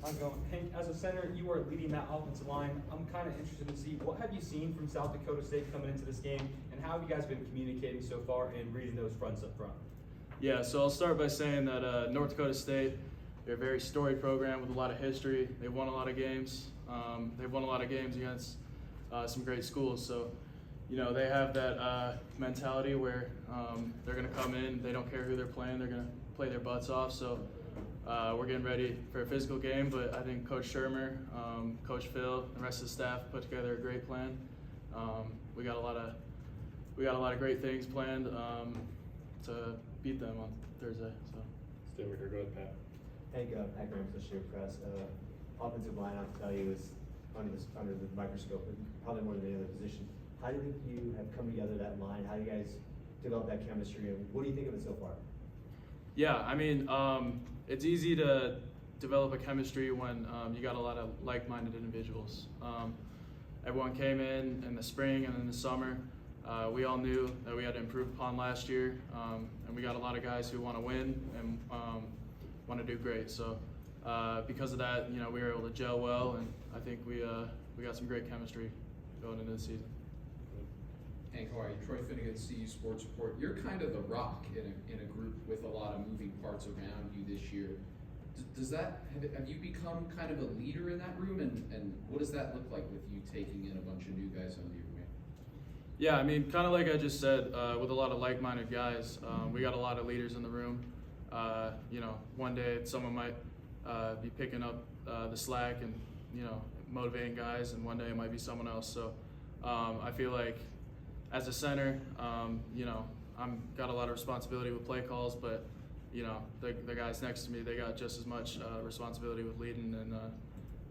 How's it going? Hank, as a center, you are leading that offensive line. I'm kind of interested to see what have you seen from South Dakota State coming into this game, and how have you guys been communicating so far and reading those fronts up front? Yeah, so I'll start by saying that North Dakota State, they're a very storied program with a lot of history. They've won a lot of games. They've won a lot of games against some great schools. So, you know, they have that mentality where they're going to come in. They don't care who they're playing. They're going to play their butts off. So we're getting ready for a physical game. But I think Coach Shermer, Coach Phil, and the rest of the staff put together a great plan. We got a lot of great things planned to beat them on Thursday. So. Stay over here. Go ahead, Pat. Hank, Pat Graham, Shedeur Press. Offensive line, I'll tell you, is under the microscope, probably more than any other position. How do you think you have come together that line? How do you guys develop that chemistry, and what do you think of it so far? Yeah, I mean, it's easy to develop a chemistry when you got a lot of like-minded individuals. Everyone came in the spring and in the summer. We all knew that we had to improve upon last year, and we got a lot of guys who want to win and want to do great. So because of that, you know, we were able to gel well, and I think we got some great chemistry going into the season. Hank, how are you? Troy Finnegan, CU Sports Report. You're kind of the rock in a group with a lot of moving parts around you this year. Does that have you become kind of a leader in that room, and what does that look like with you taking in a bunch of new guys under your wing? Yeah, I mean, kind of like I just said, with a lot of like-minded guys, we got a lot of leaders in the room. You know, one day someone might be picking up the slack and, you know, motivating guys, and one day it might be someone else. So I feel like as a center, you know, I'm got a lot of responsibility with play calls, but, you know, the guys next to me, they got just as much responsibility with leading and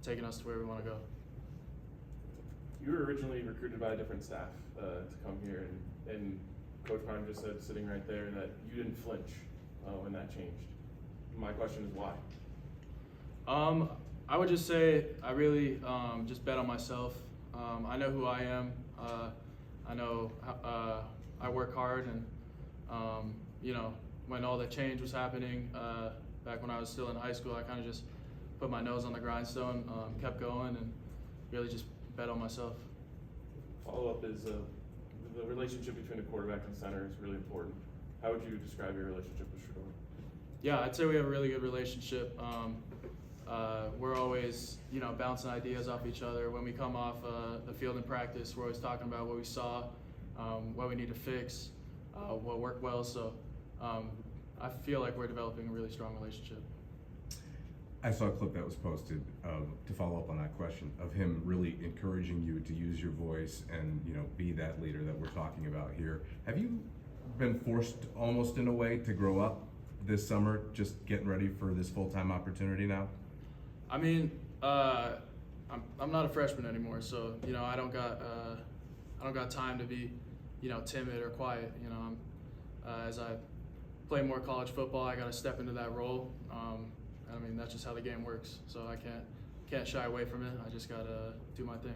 taking us to where we want to go. You were originally recruited by a different staff to come here, and Coach Prime just said, sitting right there, that you didn't flinch when that changed. My question is why? I would just say I really just bet on myself. I know who I am. I know I work hard, and you know, when all the change was happening back when I was still in high school, I kind of just put my nose on the grindstone, kept going, and really just bet on myself. Follow-up is the relationship between the quarterback and center is really important. How would you describe your relationship with Shedeur? Yeah, I'd say we have a really good relationship. We're always, you know, bouncing ideas off each other. When we come off the field in practice, we're always talking about what we saw, what we need to fix, what worked well. So I feel like we're developing a really strong relationship. I saw a clip that was posted to follow up on that question of him really encouraging you to use your voice and, you know, be that leader that we're talking about here. Have you been forced almost in a way to grow up this summer, just getting ready for this full-time opportunity now? I mean, I'm not a freshman anymore, so, you know, I don't got time to be, you know, timid or quiet. You know, as I play more college football, I got to step into that role. I mean, that's just how the game works. So I can't shy away from it. I just got to do my thing.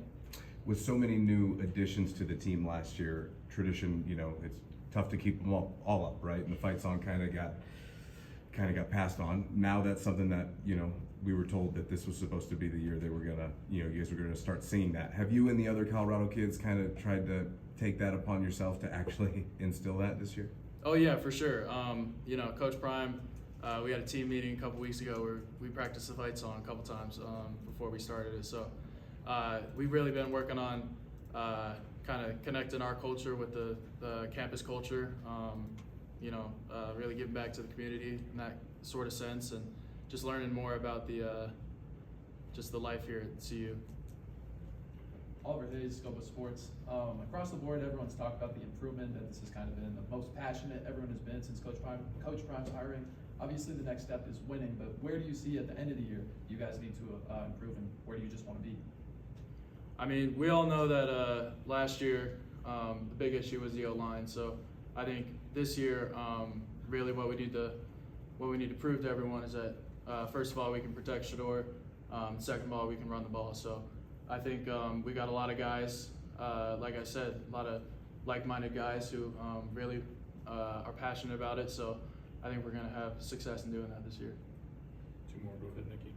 With so many new additions to the team last year, tradition, you know, it's tough to keep them all up, right? And the fight song kind of got passed on. Now that's something that, you know, we were told that this was supposed to be the year they were gonna, you know, you guys were gonna start singing that. Have you and the other Colorado kids kind of tried to take that upon yourself to actually instill that this year? Oh yeah, for sure. You know, Coach Prime, we had a team meeting a couple weeks ago where we practiced the fight song a couple times before we started it. So we've really been working on kind of connecting our culture with the campus culture. You know, really giving back to the community in that sort of sense, and just learning more about just the life here at CU. Oliver Hayes, Scope of Sports. Across the board, everyone's talked about the improvement, that this has kind of been the most passionate everyone has been since Coach Prime's hiring. Obviously, the next step is winning, but where do you see at the end of the year you guys need to improve, and where do you just want to be? I mean, we all know that last year the big issue was the O-line. So I think this year, really what we need to prove to everyone is that first of all, we can protect Shedeur. Second of all, we can run the ball. So I think we got a lot of guys, like I said, a lot of like-minded guys who really are passionate about it. So I think we're going to have success in doing that this year. Two more. Go ahead, Nikki.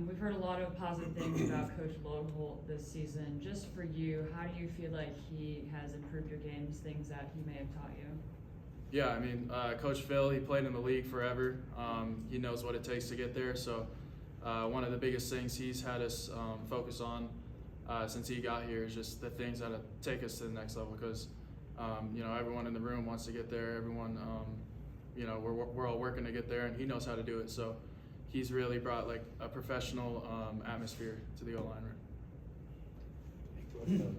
We've heard a lot of positive things about Coach Loholt this season. Just for you, how do you feel like he has improved your games, things that he may have taught you? Yeah, I mean, Coach Phil, he played in the league forever. He knows what it takes to get there. So one of the biggest things he's had us focus on since he got here is just the things that take us to the next level. Because you know, everyone in the room wants to get there. Everyone, you know, we're all working to get there, and he knows how to do it. So he's really brought like a professional atmosphere to the O-line room.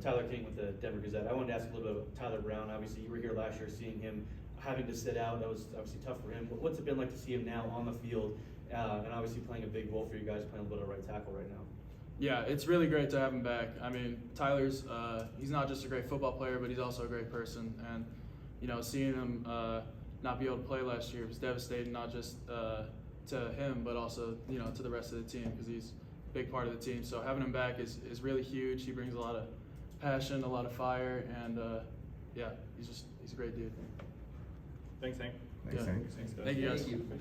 Tyler King with the Denver Gazette. I wanted to ask a little bit about Tyler Brown. Obviously, you were here last year seeing him having to sit out. That was obviously tough for him. What's it been like to see him now on the field and obviously playing a big role for you guys, playing a little right tackle right now? Yeah, it's really great to have him back. I mean, Tyler's he's not just a great football player, but he's also a great person. And you know, seeing him not be able to play last year was devastating, not just to him, but also, you know, to the rest of the team, because he's a big part of the team. So having him back is really huge. He brings a lot of passion, a lot of fire, and yeah, he's a great dude. Thanks, Hank. Thanks, Yeah. Hank. Thanks, guys. Thank you guys. Thank you. Yep.